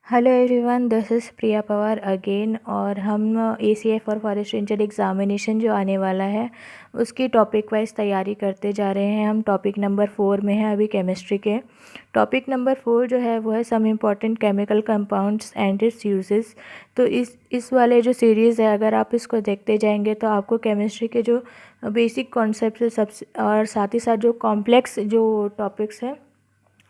Hello everyone, this is Priya Pawar again. और हम ACF और फॉरेस्ट रेंजर एग्ज़ामिनेशन जो आने वाला है उसकी टॉपिक वाइज तैयारी करते जा रहे हैं। हम टॉपिक नंबर 4 में हैं अभी, केमिस्ट्री के। टॉपिक नंबर 4 जो है वो है some important chemical compounds and its uses. तो इस वाले जो सीरीज़ है, अगर आप इसको देखते जाएंगे तो आपको केमिस्ट्री के जो बेसिक कॉन्सेप्ट सबसे और साथ ही साथ जो कॉम्प्लेक्स जो टॉपिक्स हैं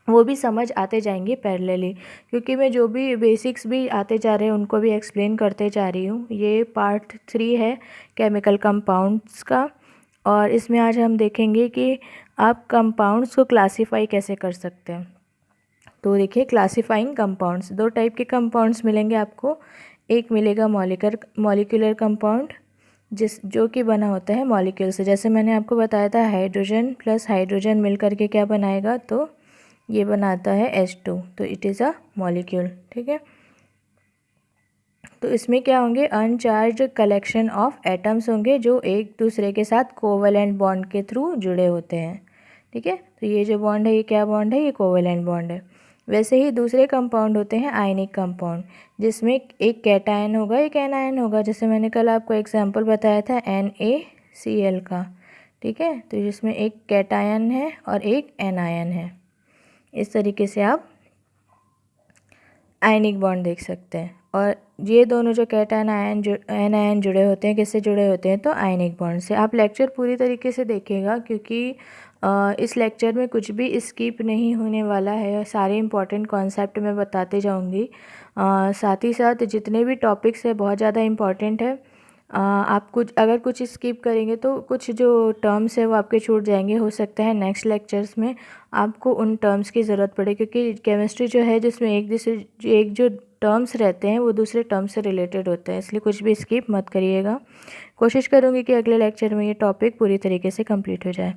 वो भी समझ आते जाएंगे पैरेलली, क्योंकि मैं जो भी बेसिक्स भी आते जा रहे हैं उनको भी एक्सप्लेन करते जा रही हूँ। ये पार्ट 3 है केमिकल कंपाउंड्स का, और इसमें आज हम देखेंगे कि आप कंपाउंड्स को क्लासीफाई कैसे कर सकते हैं। तो देखिए, क्लासीफाइंग कंपाउंड्स, दो टाइप के कंपाउंड्स मिलेंगे आपको। एक मिलेगा मॉलिक्यूलर कंपाउंड, जो कि बना होता है मॉलिक्यूल से। जैसे मैंने आपको बताया था, हाइड्रोजन प्लस हाइड्रोजन मिल करके क्या बनाएगा, तो ये बनाता है H2, तो इट इज़ अ मॉलिक्यूल। ठीक है, तो इसमें क्या होंगे, अनचार्ज कलेक्शन ऑफ एटम्स होंगे जो एक दूसरे के साथ कोवैलेंट बॉन्ड के थ्रू जुड़े होते हैं। ठीक है, तो ये जो बॉन्ड है ये क्या बॉन्ड है, ये कोवैलेंट बॉन्ड है। वैसे ही दूसरे कंपाउंड होते हैं आयनिक कंपाउंड, जिसमें एक कैटायन होगा एक एनायन होगा। जैसे मैंने कल आपको एग्जांपल बताया था NaCl का। ठीक है, तो जिसमें एक कैटायन है और एक एनायन है। इस तरीके से आप आयनिक बॉन्ड देख सकते हैं। और ये दोनों जो कैटायन एनायन जुड़े होते हैं, किससे जुड़े होते हैं, तो आयनिक बॉन्ड से। आप लेक्चर पूरी तरीके से देखिएगा, क्योंकि इस लेक्चर में कुछ भी स्किप नहीं होने वाला है। सारे इंपॉर्टेंट कॉन्सेप्ट मैं बताते जाऊंगी। साथ ही साथ जितने भी टॉपिक्स है बहुत ज़्यादा इम्पॉर्टेंट है। आप अगर कुछ स्किप करेंगे तो कुछ जो टर्म्स है वो आपके छूट जाएंगे। हो सकता है नेक्स्ट लेक्चर्स में आपको उन टर्म्स की ज़रूरत पड़े, क्योंकि केमिस्ट्री जो है जिसमें एक जो टर्म्स रहते हैं वो दूसरे टर्म से रिलेटेड होते हैं, इसलिए कुछ भी स्किप मत करिएगा। कोशिश करूँगी कि अगले लेक्चर में ये टॉपिक पूरी तरीके से कंप्लीट हो जाए।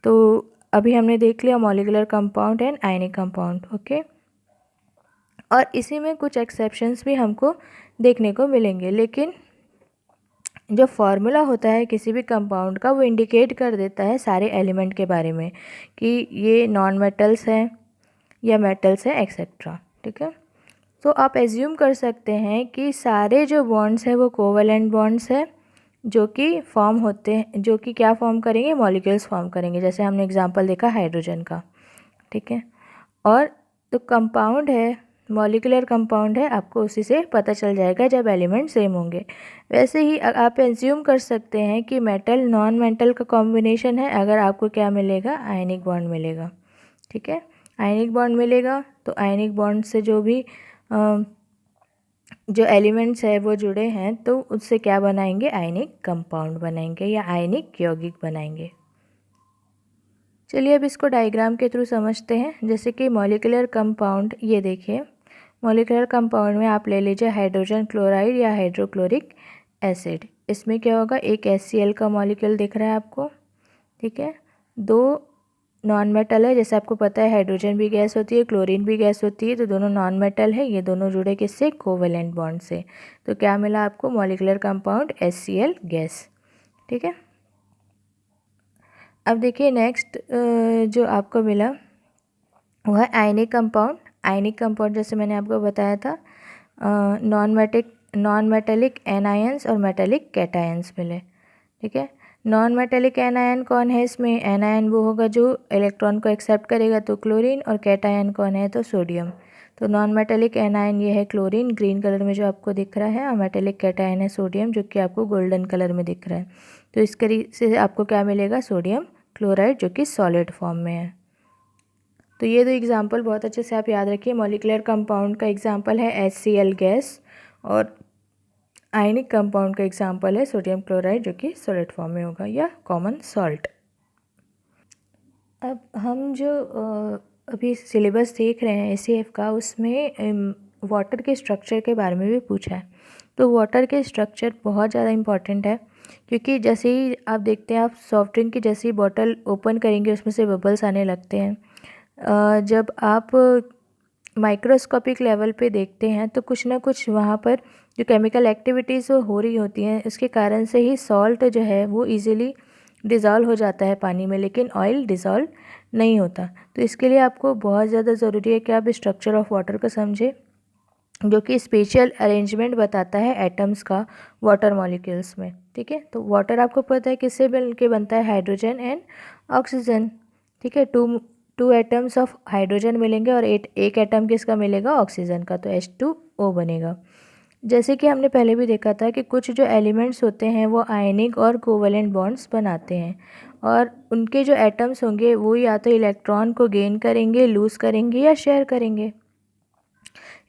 तो अभी हमने देख लिया molecular compound and ionic compound. Okay, और इसी में कुछ एक्सेप्शंस भी हमको देखने को मिलेंगे, लेकिन जो फार्मूला होता है किसी भी कंपाउंड का वो इंडिकेट कर देता है सारे एलिमेंट के बारे में कि ये नॉन मेटल्स हैं या मेटल्स हैं, एक्सेट्रा। ठीक है, तो आप एज्यूम कर सकते हैं कि सारे जो बॉन्ड्स हैं वो कोवैलेंट बॉन्ड्स हैं, जो कि फॉर्म होते हैं, जो कि क्या फॉर्म करेंगे, मॉलिक्यूल्स फॉर्म करेंगे। जैसे हमने एग्जांपल देखा हाइड्रोजन का। ठीक है, और तो कंपाउंड है, मॉलिक्यूलर कंपाउंड है, आपको उसी से पता चल जाएगा जब एलिमेंट सेम होंगे। वैसे ही आप एज्यूम कर सकते हैं कि मेटल नॉन मेटल का कॉम्बिनेशन है, अगर आपको क्या मिलेगा, आयनिक बॉन्ड मिलेगा। ठीक है, आयनिक बॉन्ड मिलेगा, तो आयनिक बॉन्ड से जो भी जो एलिमेंट्स है वो जुड़े हैं, तो उससे क्या बनाएंगे, आयनिक कंपाउंड बनाएंगे या आयनिक यौगिक बनाएंगे। चलिए अब इसको डायग्राम के थ्रू समझते हैं। जैसे कि मॉलिक्यूलर कंपाउंड, ये देखिए, मॉलिक्यूलर कंपाउंड में आप ले लीजिए हाइड्रोजन क्लोराइड या हाइड्रोक्लोरिक एसिड। इसमें क्या होगा, एक HCl का मॉलिक्यूल दिख रहा है आपको। ठीक है, दो नॉन मेटल है, जैसे आपको पता है हाइड्रोजन भी गैस होती है, क्लोरीन भी गैस होती है, तो दोनों नॉन मेटल है। ये दोनों जुड़े किससे, कोवेलेंट बॉन्ड से। तो क्या मिला आपको, मॉलिक्यूलर कंपाउंड HCl गैस। ठीक है, अब देखिए नेक्स्ट जो आपको मिला वो है आयनिक कंपाउंड। आयनिक कंपाउंड जैसे मैंने आपको बताया था, नॉन मेटेलिक एनायंस और मेटेलिक कैटायंस मिले। ठीक है, नॉन मेटेलिक एनायन कौन है, इसमें एनायन वो होगा जो इलेक्ट्रॉन को एक्सेप्ट करेगा, तो क्लोरीन, और कैटायन कौन है, तो सोडियम। तो नॉन मेटेलिक एनायन ये है क्लोरीन, ग्रीन कलर में जो आपको दिख रहा है, और मेटेलिक कैटायन है सोडियम, जो कि आपको गोल्डन कलर में दिख रहा है। तो इस तरीके से आपको क्या मिलेगा, सोडियम क्लोराइड, जो कि सॉलिड फॉर्म में है। तो ये दो एग्जाम्पल बहुत अच्छे से आप याद रखिए। मॉलिक्यूलर कंपाउंड का एग्जाम्पल है HCl गैस, और आयनिक कंपाउंड का एग्जाम्पल है सोडियम क्लोराइड, जो कि सॉलिड फॉर्म में होगा या कॉमन सॉल्ट। अब हम जो अभी सिलेबस देख रहे हैं ACF का, उसमें वाटर के स्ट्रक्चर के बारे में भी पूछा है। तो वाटर के स्ट्रक्चर बहुत ज़्यादा इम्पॉर्टेंट है, क्योंकि जैसे ही आप देखते हैं, आप सॉफ्ट ड्रिंक की जैसी बॉटल ओपन करेंगे उसमें से बबल्स आने लगते हैं। जब आप माइक्रोस्कोपिक लेवल पे देखते हैं तो कुछ ना कुछ वहाँ पर जो केमिकल एक्टिविटीज़ हो रही होती हैं, इसके कारण से ही सॉल्ट जो है वो इजीली डिज़ोल्व हो जाता है पानी में, लेकिन ऑयल डिज़ोल्व नहीं होता। तो इसके लिए आपको बहुत ज़्यादा ज़रूरी है कि आप स्ट्रक्चर ऑफ वाटर को समझें। जो कि स्पेशल अरेंजमेंट बताता है एटम्स का वाटर मॉलिक्यूल्स में। ठीक है, तो वाटर आपको पता है किससे मिल के बनता है, हाइड्रोजन एंड ऑक्सीजन। ठीक है, टू एटम्स ऑफ हाइड्रोजन मिलेंगे और एक एटम किसका मिलेगा, ऑक्सीजन का, तो H2O बनेगा। जैसे कि हमने पहले भी देखा था कि कुछ जो एलिमेंट्स होते हैं वो आयनिक और कोवलेंट बॉन्ड्स बनाते हैं, और उनके जो एटम्स होंगे वो या तो इलेक्ट्रॉन को गेन करेंगे, लूज़ करेंगे या शेयर करेंगे।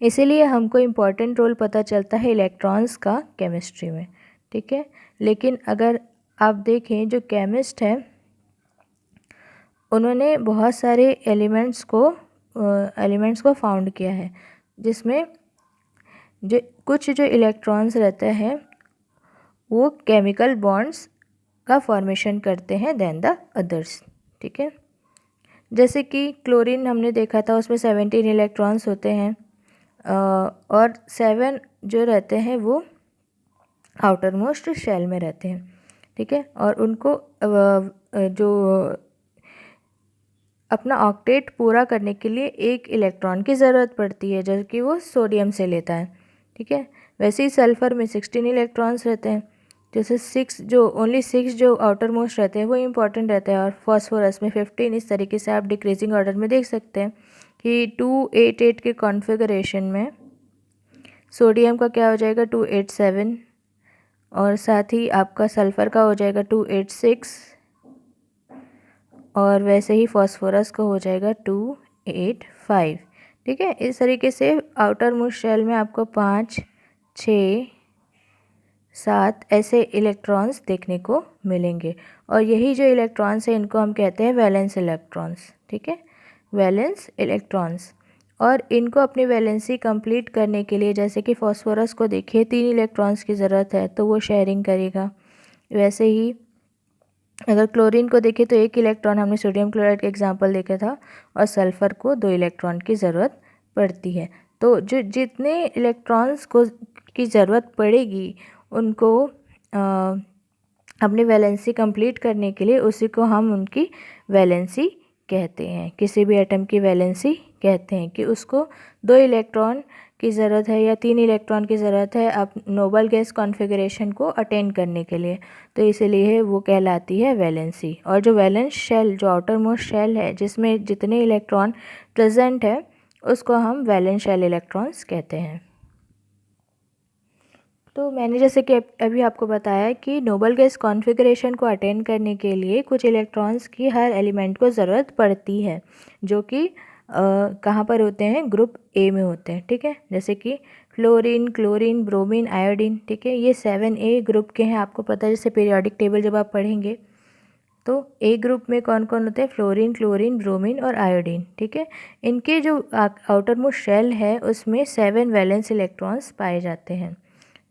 इसीलिए हमको इम्पॉर्टेंट रोल पता चलता है इलेक्ट्रॉन्स का केमिस्ट्री में। ठीक है, लेकिन अगर आप देखें जो केमिस्ट है उन्होंने बहुत सारे एलिमेंट्स को फाउंड किया है, जिसमें जो कुछ जो इलेक्ट्रॉन्स रहते हैं वो केमिकल बॉन्ड्स का फॉर्मेशन करते हैं देन द अदर्स। ठीक है, जैसे कि क्लोरीन हमने देखा था, उसमें 17 इलेक्ट्रॉन्स होते हैं और 7 जो रहते हैं वो आउटर मोस्ट शेल में रहते हैं। ठीक है, और उनको जो अपना ऑक्टेट पूरा करने के लिए एक इलेक्ट्रॉन की ज़रूरत पड़ती है, जो कि वो सोडियम से लेता है। ठीक है, वैसे ही सल्फ़र में 16 इलेक्ट्रॉन्स रहते हैं, जैसे ओनली 6 जो आउटर मोस्ट रहते हैं वो इंपॉर्टेंट रहते हैं, और फॉस्फोरस में 15। इस तरीके से आप डिक्रीजिंग ऑर्डर में देख सकते हैं कि 288 के कॉन्फ़िगरेशन में सोडियम का क्या हो जाएगा, 287, और साथ ही आपका सल्फ़र का हो जाएगा 286, और वैसे ही फॉस्फोरस का हो जाएगा 285। ठीक है, इस तरीके से आउटर मोस्ट शेल में आपको 5, 6, 7 ऐसे इलेक्ट्रॉन्स देखने को मिलेंगे, और यही जो इलेक्ट्रॉन्स हैं इनको हम कहते हैं वैलेंस इलेक्ट्रॉन्स। ठीक है, वैलेंस इलेक्ट्रॉन्स, और इनको अपनी वैलेंसी कंप्लीट करने के लिए, जैसे कि फॉस्फोरस को देखिए 3 इलेक्ट्रॉन्स की ज़रूरत है तो वो शेयरिंग करेगा। वैसे ही अगर क्लोरीन को देखें तो 1 इलेक्ट्रॉन, हमने सोडियम क्लोराइड का एग्जांपल देखा था, और सल्फ़र को 2 इलेक्ट्रॉन की ज़रूरत पड़ती है। तो जो जितने इलेक्ट्रॉन्स को की ज़रूरत पड़ेगी उनको अपनी वैलेंसी कंप्लीट करने के लिए, उसी को हम उनकी वैलेंसी कहते हैं। किसी भी एटम की वैलेंसी कहते हैं कि उसको 2 इलेक्ट्रॉन की ज़रूरत है या 3 इलेक्ट्रॉन की ज़रूरत है अब नोबल गैस कॉन्फ़िगरेशन को अटेन करने के लिए, तो इसीलिए वो कहलाती है वैलेंसी। और जो वैलेंस शेल, जो आउटर मोस्ट शेल है जिसमें जितने इलेक्ट्रॉन प्रेजेंट है, उसको हम वैलेंस शेल इलेक्ट्रॉन्स कहते हैं। तो मैंने जैसे कि अभी आपको बताया कि नोबल गैस कॉन्फ़िगरेशन को अटेंड करने के लिए कुछ इलेक्ट्रॉन्स की हर एलिमेंट को ज़रूरत पड़ती है, जो कि कहाँ पर होते हैं, ग्रुप ए में होते हैं। ठीक है, जैसे कि फ्लोरीन, क्लोरीन, ब्रोमीन, आयोडीन। ठीक है, ये 7A ग्रुप के हैं, आपको पता है, जैसे पीरियोडिक टेबल जब आप पढ़ेंगे तो ए ग्रुप में कौन कौन होते हैं, फ्लोरीन, क्लोरीन, ब्रोमीन और आयोडीन। ठीक है, इनके जो आउटर मोस्ट शेल है उसमें 7 वैलेंस इलेक्ट्रॉन्स पाए जाते हैं।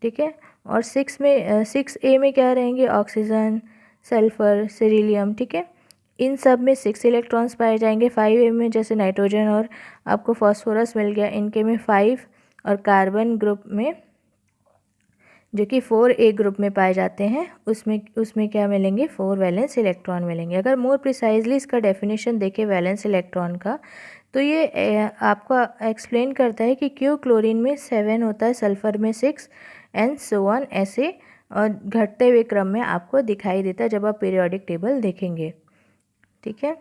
ठीक है, और 6A में क्या रहेंगे, ऑक्सीजन, सल्फ़र, सिरिलियम। ठीक है, इन सब में 6 इलेक्ट्रॉन्स पाए जाएंगे। 5A में जैसे नाइट्रोजन और आपको फॉस्फोरस मिल गया, इनके में 5, और कार्बन ग्रुप में जो कि 4A ग्रुप में पाए जाते हैं, उसमें क्या मिलेंगे, 4 वैलेंस इलेक्ट्रॉन मिलेंगे। अगर मोर प्रिसाइजली इसका डेफिनेशन देखें वैलेंस इलेक्ट्रॉन का, तो ये आपको एक्सप्लेन करता है कि क्यों क्लोरीन में 7 होता है, सल्फ़र में 6 एंड सो ऑन, ऐसे और घटते हुए क्रम में आपको दिखाई देता है जब आप पीरियोडिक टेबल देखेंगे। ठीक है,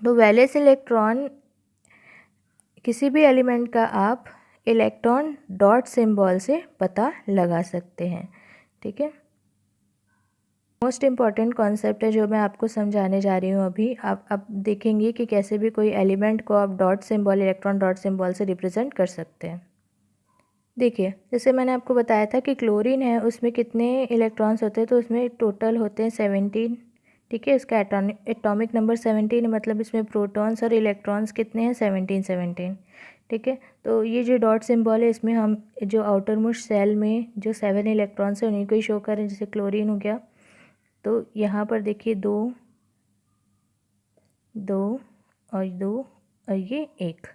तो वैलेंस इलेक्ट्रॉन किसी भी एलिमेंट का आप इलेक्ट्रॉन डॉट सिंबल से पता लगा सकते हैं। ठीक है, मोस्ट इम्पॉर्टेंट कॉन्सेप्ट है जो मैं आपको समझाने जा रही हूँ अभी। आप अब देखेंगे कि कैसे भी कोई एलिमेंट को आप dot symbol, electron dot symbol से रिप्रेजेंट कर सकते हैं। देखिए, जैसे मैंने आपको बताया था कि क्लोरीन है, उसमें कितने इलेक्ट्रॉन्स होते हैं, तो उसमें टोटल होते हैं 17। ठीक है, इसका एटॉमिक नंबर 17 है, मतलब इसमें प्रोटॉन्स और इलेक्ट्रॉन्स कितने हैं, 17। ठीक है, तो ये जो डॉट सिंबल है इसमें हम जो आउटर मोस्ट सेल में जो 7 इलेक्ट्रॉन्स हैं उन्हीं को ही शो करें। जैसे क्लोरीन हो गया, तो यहाँ पर देखिए 2, 2 और 2 और ये 1।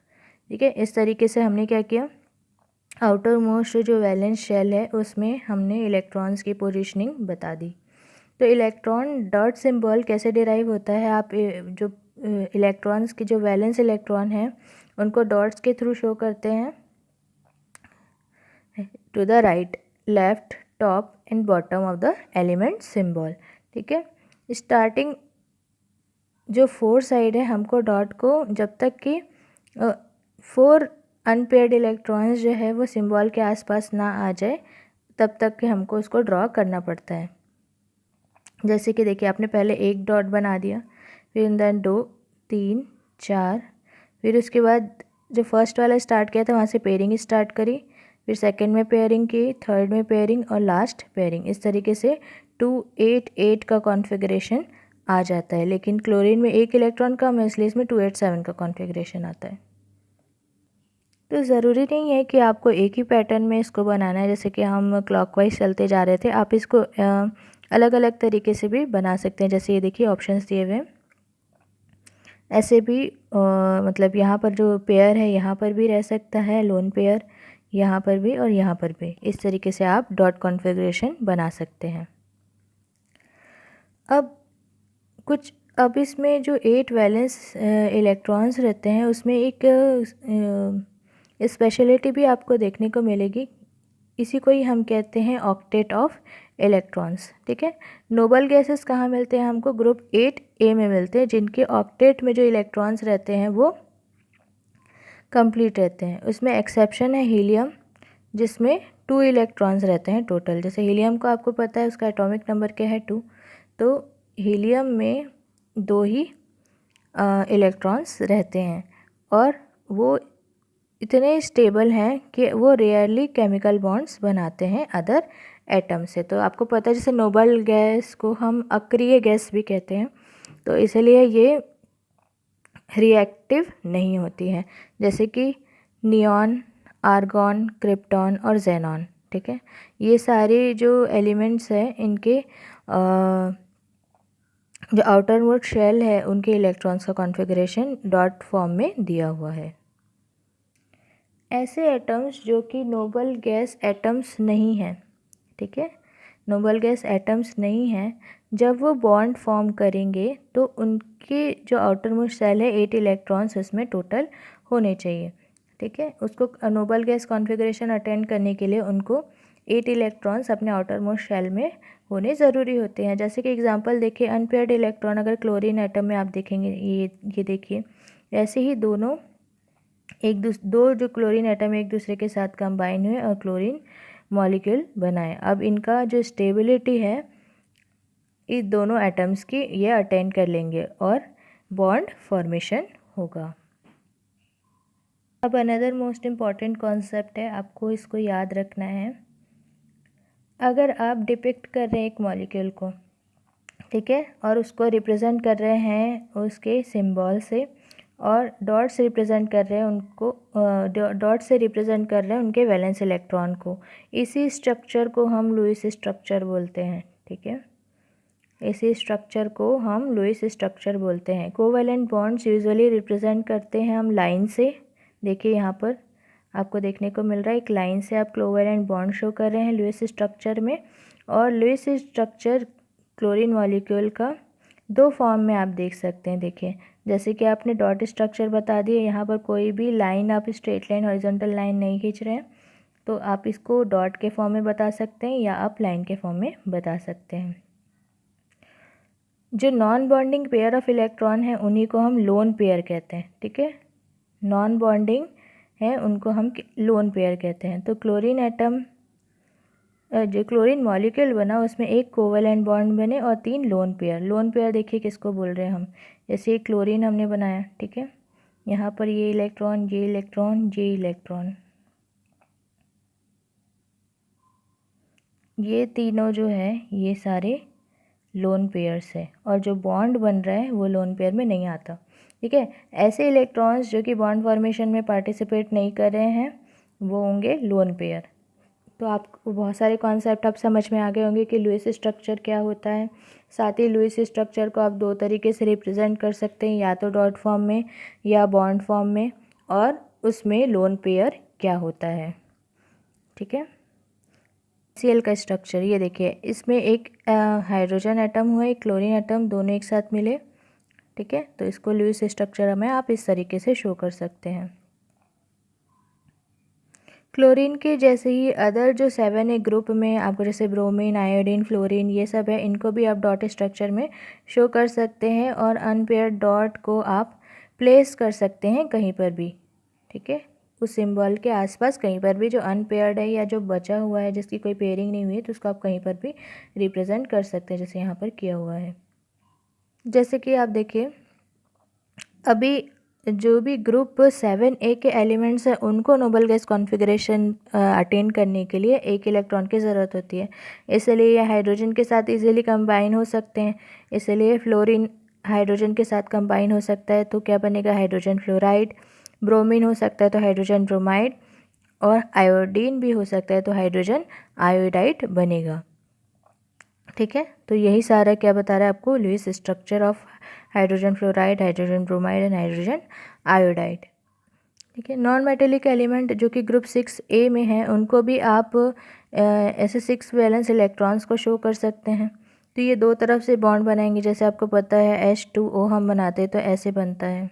ठीक है, इस तरीके से हमने क्या किया, आउटर मोस्ट जो वैलेंस शेल है उसमें हमने इलेक्ट्रॉन्स की पोजीशनिंग बता दी। तो इलेक्ट्रॉन डॉट सिंबल कैसे डिराइव होता है, आप जो इलेक्ट्रॉन्स की जो वैलेंस इलेक्ट्रॉन हैं उनको डॉट्स के थ्रू शो करते हैं, to the right, left, top and bottom of the element symbol. ठीक है, स्टार्टिंग जो 4 साइड है, हमको डॉट को जब तक कि 4 अनपेयर्ड इलेक्ट्रॉन्स जो है वो सिंबल के आसपास ना आ जाए तब तक कि हमको उसको ड्रॉ करना पड़ता है। जैसे कि देखिए, आपने पहले एक डॉट बना दिया, फिर देन 2, 3, 4, फिर उसके बाद जो फर्स्ट वाला स्टार्ट किया था वहाँ से पेयरिंग स्टार्ट करी, फिर सेकंड में पेयरिंग की, थर्ड में पेयरिंग और लास्ट पेयरिंग। इस तरीके से 2, 8, 8 का कॉन्फ़िगरेशन आ जाता है। लेकिन क्लोरीन में एक इलेक्ट्रॉन कम है, इसलिए इसमें 2, 8, 7 का कॉन्फ़िगरेशन आता है। तो ज़रूरी नहीं है कि आपको एक ही पैटर्न में इसको बनाना है। जैसे कि हम क्लॉकवाइज चलते जा रहे थे, आप इसको अलग अलग तरीके से भी बना सकते हैं। जैसे ये देखिए ऑप्शंस दिए हुए हैं, ऐसे भी मतलब यहाँ पर जो पेयर है यहाँ पर भी रह सकता है, लोन पेयर यहाँ पर भी और यहाँ पर भी। इस तरीके से आप डॉट कॉन्फ़िगरेशन बना सकते हैं। अब इसमें जो 8 वैलेंस इलेक्ट्रॉन्स रहते हैं उसमें एक स्पेशलिटी भी आपको देखने को मिलेगी। इसी को ही हम कहते हैं ऑक्टेट ऑफ इलेक्ट्रॉन्स। ठीक है, नोबल गैसेस कहाँ मिलते हैं हमको? ग्रुप 8A में मिलते हैं, जिनके ऑक्टेट में जो इलेक्ट्रॉन्स रहते हैं वो कंप्लीट रहते हैं। उसमें एक्सेप्शन है हीलियम, जिसमें 2 इलेक्ट्रॉन्स रहते हैं टोटल। जैसे हीलियम को आपको पता है उसका एटॉमिक नंबर क्या है? 2। तो हीलियम में 2 ही इलेक्ट्रॉन्स रहते हैं और वो इतने स्टेबल हैं कि वो रेयरली केमिकल बॉन्ड्स बनाते हैं अदर एटम से। तो आपको पता है जैसे नोबल गैस को हम अक्रिय गैस भी कहते हैं, तो इसलिए ये रिएक्टिव नहीं होती हैं। जैसे कि नियॉन, आर्गॉन, क्रिप्टॉन और जेनॉन। ठीक है, ये सारे जो एलिमेंट्स हैं इनके जो आउटर मोस्ट शेल है उनके इलेक्ट्रॉन्स का कॉन्फ़िगरेशन डॉट फॉर्म में दिया हुआ है। ऐसे एटम्स जो कि नोबल गैस एटम्स नहीं हैं, ठीक है, नोबल गैस एटम्स नहीं हैं, जब वो बॉन्ड फॉर्म करेंगे तो उनके जो आउटर मोस्ट शेल है 8 इलेक्ट्रॉन्स उसमें टोटल होने चाहिए। ठीक है, उसको नोबल गैस कॉन्फ़िगरेशन अटेंड करने के लिए उनको 8 इलेक्ट्रॉन्स अपने आउटर मोस्ट शेल में होने ज़रूरी होते हैं। जैसे कि एग्जांपल देखिए, अनपेयर्ड इलेक्ट्रॉन अगर क्लोरीन एटम में आप देखेंगे, ये देखिए, ऐसे ही दो जो क्लोरीन एटम एक दूसरे के साथ कंबाइन हुए और क्लोरीन मॉलिक्यूल बनाए। अब इनका जो स्टेबिलिटी है इस दोनों एटम्स की, ये अटेंड कर लेंगे और बॉन्ड फॉर्मेशन होगा। अब अनदर मोस्ट इम्पॉर्टेंट कॉन्सेप्ट है, आपको इसको याद रखना है। अगर आप डिपिक्ट कर रहे हैं एक मॉलिक्यूल को, ठीक है, और उसको रिप्रेजेंट कर रहे हैं उसके सिंबल से, और डॉट से रिप्रेजेंट कर रहे हैं उनको, डॉट से रिप्रेजेंट कर रहे हैं उनके वैलेंस इलेक्ट्रॉन को, इसी स्ट्रक्चर को हम लुईस स्ट्रक्चर बोलते हैं। ठीक है, इसी स्ट्रक्चर को हम लुईस स्ट्रक्चर बोलते हैं। कोवैलेंट बॉन्ड्स यूजुअली रिप्रेजेंट करते हैं हम लाइन से। देखिए यहाँ पर आपको देखने को मिल रहा है एक लाइन से आप कोवैलेंट बॉन्ड शो कर रहे हैं लुईस स्ट्रक्चर में। और लुईस स्ट्रक्चर क्लोरीन मॉलिक्यूल का 2 फॉर्म में आप देख सकते हैं। देखिए, जैसे कि आपने डॉट स्ट्रक्चर बता दिए, यहाँ पर कोई भी लाइन आप स्ट्रेट लाइन, हॉरिजॉन्टल लाइन नहीं खींच रहे हैं, तो आप इसको डॉट के फॉर्म में बता सकते हैं या आप लाइन के फॉर्म में बता सकते हैं। जो non bonding pair of electron है उन्हीं को हम लोन पेयर कहते हैं। ठीक है, नॉन बॉन्डिंग है उनको हम लोन पेयर कहते हैं। तो क्लोरीन एटम, जो क्लोरीन मॉलिक्यूल बना उसमें एक कोवैलेंट बॉन्ड बने और 3 लोन पेयर। लोन पेयर देखिए किसको बोल रहे हैं हम, जैसे एक क्लोरीन हमने बनाया, ठीक है, यहाँ पर ये इलेक्ट्रॉन, ये इलेक्ट्रॉन, ये इलेक्ट्रॉन, ये तीनों जो है ये सारे लोन पेयर्स है, और जो बॉन्ड बन रहा है वो लोन पेयर में नहीं आता। ठीक है, ऐसे इलेक्ट्रॉन्स जो कि बॉन्ड फॉर्मेशन में पार्टिसिपेट नहीं कर रहे हैं वो होंगे लोन पेयर। तो आपको बहुत सारे कॉन्सेप्ट अब समझ में आ गए होंगे कि लुईस स्ट्रक्चर क्या होता है। साथ ही लुईस स्ट्रक्चर को आप 2 तरीके से रिप्रेजेंट कर सकते हैं, या तो डॉट फॉर्म में या बॉन्ड फॉर्म में, और उसमें लोन पेयर क्या होता है। ठीक है, HCl का स्ट्रक्चर ये देखिए, इसमें एक हाइड्रोजन एटम हुआ, एक क्लोरीन एटम, दोनों एक साथ मिले। ठीक है, तो इसको लुईस स्ट्रक्चर में आप इस तरीके से शो कर सकते हैं। क्लोरीन के जैसे ही अदर जो 7 है ग्रुप में आपको, जैसे ब्रोमीन, आयोडीन, फ्लोरीन, ये सब है, इनको भी आप डॉट स्ट्रक्चर में शो कर सकते हैं और अनपेयर्ड डॉट को आप प्लेस कर सकते हैं कहीं पर भी, ठीक है, उस सिंबल के आसपास कहीं पर भी जो अनपेयर्ड है या जो बचा हुआ है जिसकी कोई पेयरिंग नहीं हुई है, तो उसको आप कहीं पर भी रिप्रेजेंट कर सकते हैं, जैसे यहाँ पर किया हुआ है। जैसे कि आप देखिए, अभी जो भी ग्रुप 7A के एलिमेंट्स हैं उनको नोबल गैस कॉन्फ़िगरेशन अटेन करने के लिए एक इलेक्ट्रॉन की ज़रूरत होती है, इसलिए ये हाइड्रोजन के साथ इजीली कंबाइन हो सकते हैं, इसलिए फ्लोरीन हाइड्रोजन के साथ कंबाइन हो सकता है, तो क्या बनेगा, हाइड्रोजन फ्लोराइड। ब्रोमीन हो सकता है तो हाइड्रोजन ब्रोमाइड, और आयोडीन भी हो सकता है तो हाइड्रोजन आयोडाइड बनेगा, ठीक है। तो यही सारा क्या बता रहा है आपको, Lewis structure of hydrogen fluoride, hydrogen bromide and hydrogen iodide, ठीक है। नॉन मेटेलिक एलिमेंट जो कि ग्रुप 6A में है, उनको भी आप ऐसे 6 वैलेंस इलेक्ट्रॉन्स को शो कर सकते हैं। तो ये दो तरफ से बॉन्ड बनाएंगे, जैसे आपको पता है H2O हम बनाते हैं तो ऐसे बनता है,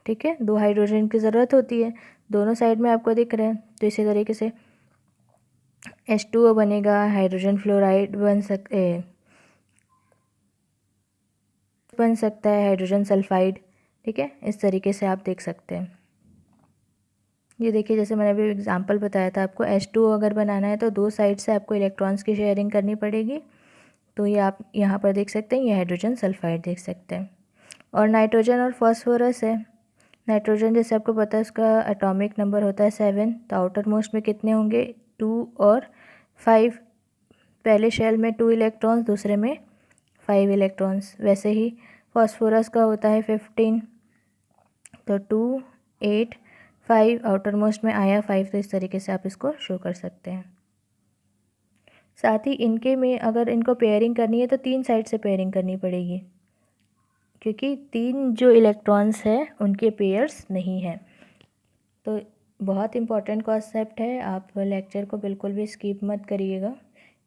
ठीक है, 2 हाइड्रोजन की ज़रूरत होती है, दोनों साइड में आपको दिख रहे हैं, तो इसी तरीके से H2O बनेगा, हाइड्रोजन फ्लोराइड बन सकता है, हाइड्रोजन सल्फाइड, ठीक है, इस तरीके से आप देख सकते हैं। ये देखिए, जैसे मैंने अभी एग्जांपल बताया था आपको, H2O अगर बनाना है तो दो साइड से आपको इलेक्ट्रॉन्स की शेयरिंग करनी पड़ेगी, तो ये आप यहाँ पर देख सकते हैं, ये हाइड्रोजन सल्फाइड देख सकते हैं। और नाइट्रोजन और फॉस्फोरस है, नाइट्रोजन जैसे आपको पता है उसका एटॉमिक नंबर होता है 7, तो आउटर मोस्ट में कितने होंगे, 2 और 5, पहले शेल में 2 इलेक्ट्रॉन्स, दूसरे में 5 इलेक्ट्रॉन्स। वैसे ही फॉस्फोरस का होता है 15, तो 2, 8, 5, आउटर मोस्ट में आया 5, तो इस तरीके से आप इसको शो कर सकते हैं। साथ ही इनके में अगर इनको पेयरिंग करनी है तो 3 साइड से पेयरिंग करनी पड़ेगी, क्योंकि 3 जो इलेक्ट्रॉन्स हैं उनके पेयर्स नहीं हैं। तो बहुत इम्पॉर्टेंट कॉन्सेप्ट है, आप लेक्चर को बिल्कुल भी स्किप मत करिएगा,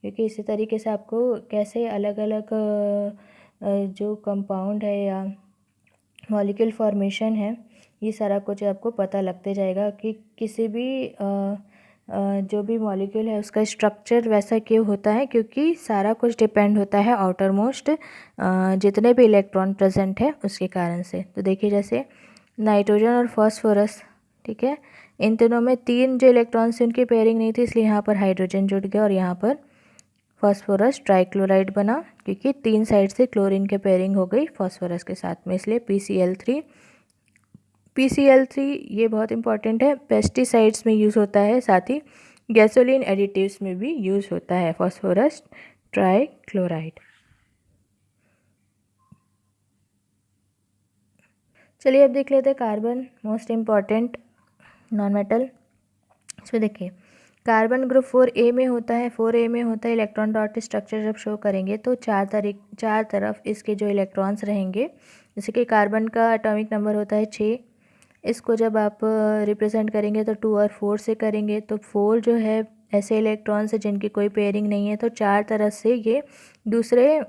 क्योंकि इसी तरीके से आपको कैसे अलग अलग जो कंपाउंड है या मॉलिक्यूल फॉर्मेशन है, ये सारा कुछ आपको पता लगते जाएगा कि किसी भी जो भी मॉलिक्यूल है उसका स्ट्रक्चर वैसा क्यों होता है, क्योंकि सारा कुछ डिपेंड होता है आउटर मोस्ट जितने भी इलेक्ट्रॉन प्रेजेंट है उसके कारण से। तो देखिए, जैसे नाइट्रोजन और फॉस्फोरस, ठीक है, इन तीनों में 3 जो इलेक्ट्रॉन्स थे उनकी पेयरिंग नहीं थी, इसलिए यहाँ पर हाइड्रोजन जुड़ गया और यहाँ पर फॉस्फोरस ट्राइक्लोराइड बना, क्योंकि 3 साइड से क्लोरीन के पेयरिंग हो गई फॉस्फोरस के साथ में, इसलिए PCl3 ये बहुत इंपॉर्टेंट है, पेस्टिसाइड्स में यूज़ होता है, साथ ही गैसोलीन एडिटिव्स में भी यूज़ होता है फॉस्फोरस ट्राइक्लोराइड। चलिए अब देख लेते हैं carbon, most important non metal. इसमें देखिए, कार्बन ग्रुप 4A में होता है, 4A में होता है इलेक्ट्रॉन डॉट स्ट्रक्चर जब शो करेंगे तो चार तरफ इसके जो इलेक्ट्रॉन्स रहेंगे, जैसे कि कार्बन का एटॉमिक नंबर होता है 6, इसको जब आप रिप्रेजेंट करेंगे तो 2 और 4 से करेंगे, तो 4 जो है ऐसे इलेक्ट्रॉन्स है जिनकी कोई पेयरिंग नहीं है, तो 4 तरफ से ये दूसरे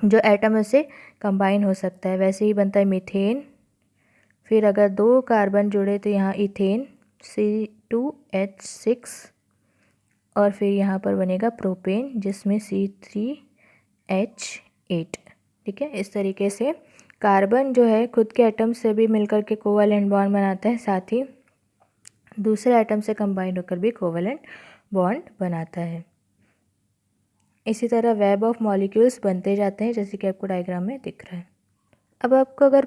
जो एटम है से कंबाइन हो सकता है। वैसे ही बनता है मीथेन, फिर अगर 2 कार्बन जुड़े तो यहाँ इथेन C2H6, और फिर यहाँ पर बनेगा प्रोपेन जिसमें C3H8, ठीक है। इस तरीके से कार्बन जो है खुद के एटम से भी मिलकर के कोवैलेंट बॉन्ड बनाता है, साथ ही दूसरे एटम से कंबाइंड होकर भी कोवैलेंट बॉन्ड बनाता है। इसी तरह वेब ऑफ मॉलिक्यूल्स बनते जाते हैं, जैसे कि आपको डायग्राम में दिख रहा है। अब आपको अगर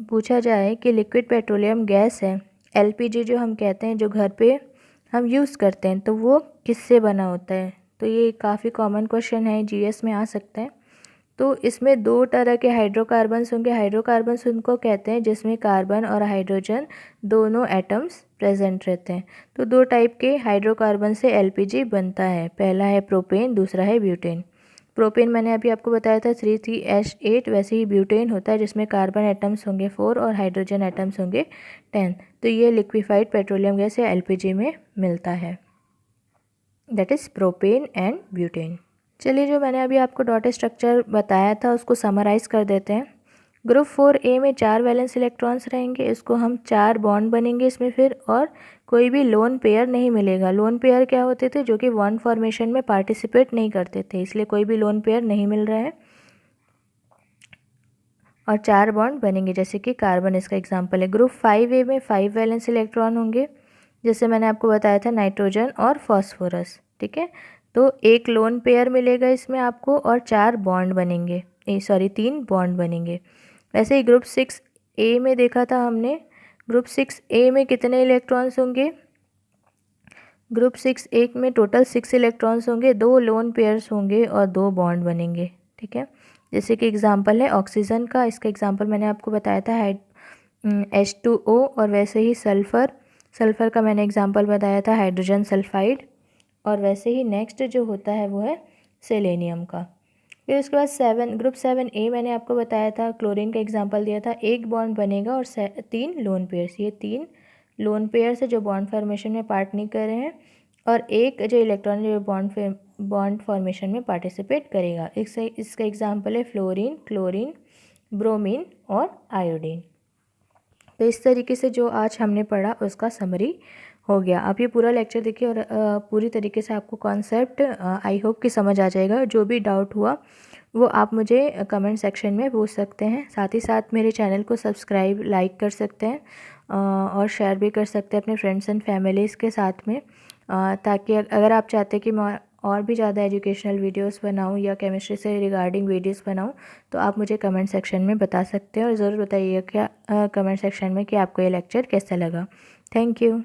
पूछा जाए कि लिक्विड पेट्रोलियम गैस है, LPG जो हम कहते हैं, जो घर पे हम यूज़ करते हैं, तो वो किससे बना होता है, तो ये काफ़ी कॉमन क्वेश्चन है, GS में आ सकता है। तो इसमें 2 तरह के हाइड्रोकार्बन्स होंगे, हाइड्रोकार्बन्स उनको कहते हैं जिसमें कार्बन और हाइड्रोजन दोनों एटम्स प्रेजेंट रहते हैं। तो 2 टाइप के हाइड्रोकार्बन से LPG बनता है, पहला है प्रोपेन, दूसरा है ब्यूटेन। प्रोपेन मैंने अभी आपको बताया था 3CH8, वैसे ही ब्यूटेन होता है जिसमें कार्बन एटम्स होंगे 4 और हाइड्रोजन एटम्स होंगे 10। तो ये लिक्विफाइड पेट्रोलियम गैस या LPG में मिलता है, that is propane and butane. चलिए, जो मैंने अभी आपको डॉट स्ट्रक्चर बताया था उसको समराइज कर देते हैं। ग्रुप 4A में 4 वैलेंस इलेक्ट्रॉन्स रहेंगे, इसको हम 4 बॉन्ड बनेंगे इसमें फिर, और कोई भी लोन पेयर नहीं मिलेगा। लोन पेयर क्या होते थे? जो कि बॉन्ड फॉर्मेशन में पार्टिसिपेट नहीं करते थे, इसलिए कोई भी लोन पेयर नहीं मिल रहा है। और 4 बॉन्ड बनेंगे, जैसे कि कार्बन इसका एग्जाम्पल है। ग्रुप 5A में 5 वैलेंस इलेक्ट्रॉन होंगे, जैसे मैंने आपको बताया था नाइट्रोजन और फॉस्फोरस, ठीक है। तो एक लोन पेयर मिलेगा इसमें आपको और 4 बॉन्ड बनेंगे, 3 बॉन्ड बनेंगे। वैसे ही ग्रुप 6A में देखा था हमने, ग्रुप 6A में कितने इलेक्ट्रॉन्स होंगे? ग्रुप 6A में टोटल 6 इलेक्ट्रॉन्स होंगे, 2 लोन पेयर्स होंगे और 2 बॉन्ड बनेंगे, ठीक है। जैसे कि एग्जांपल है ऑक्सीजन का, इसका एग्जांपल मैंने आपको बताया था H2O, और वैसे ही सल्फ़र का मैंने एग्जांपल बताया था हाइड्रोजन सल्फाइड, और वैसे ही नेक्स्ट जो होता है वो है सेलेनियम का। फिर उसके बाद ग्रुप 7A मैंने आपको बताया था, क्लोरीन का एग्जांपल दिया था, 1 बॉन्ड बनेगा और 3 लोन पेयर्स। ये 3 लोन पेयर्स है जो बॉन्ड फॉर्मेशन में पार्ट नहीं कर रहे हैं, और एक जो इलेक्ट्रॉन जो बॉन्ड फॉर्मेशन में पार्टिसिपेट करेगा। इसका एग्जांपल है फ्लोरीन, क्लोरीन, ब्रोमीन और आयोडीन। तो इस तरीके से जो आज हमने पढ़ा उसका समरी हो गया। आप ये पूरा लेक्चर देखिए और पूरी तरीके से आपको कॉन्सेप्ट आई होप कि समझ आ जाएगा। जो भी डाउट हुआ वो आप मुझे कमेंट सेक्शन में पूछ सकते हैं। साथ ही साथ मेरे चैनल को सब्सक्राइब, लाइक कर सकते हैं और शेयर भी कर सकते हैं अपने फ्रेंड्स एंड फैमिलीज़ के साथ में, ताकि अगर आप चाहते हैं कि मैं और भी ज़्यादा एजुकेशनल वीडियोस बनाऊं या केमिस्ट्री से रिगार्डिंग वीडियोस बनाऊं, तो आप मुझे कमेंट सेक्शन में बता सकते हैं। और ज़रूर बताइए क्या कमेंट सेक्शन में कि आपको ये लेक्चर कैसा लगा। Thank you.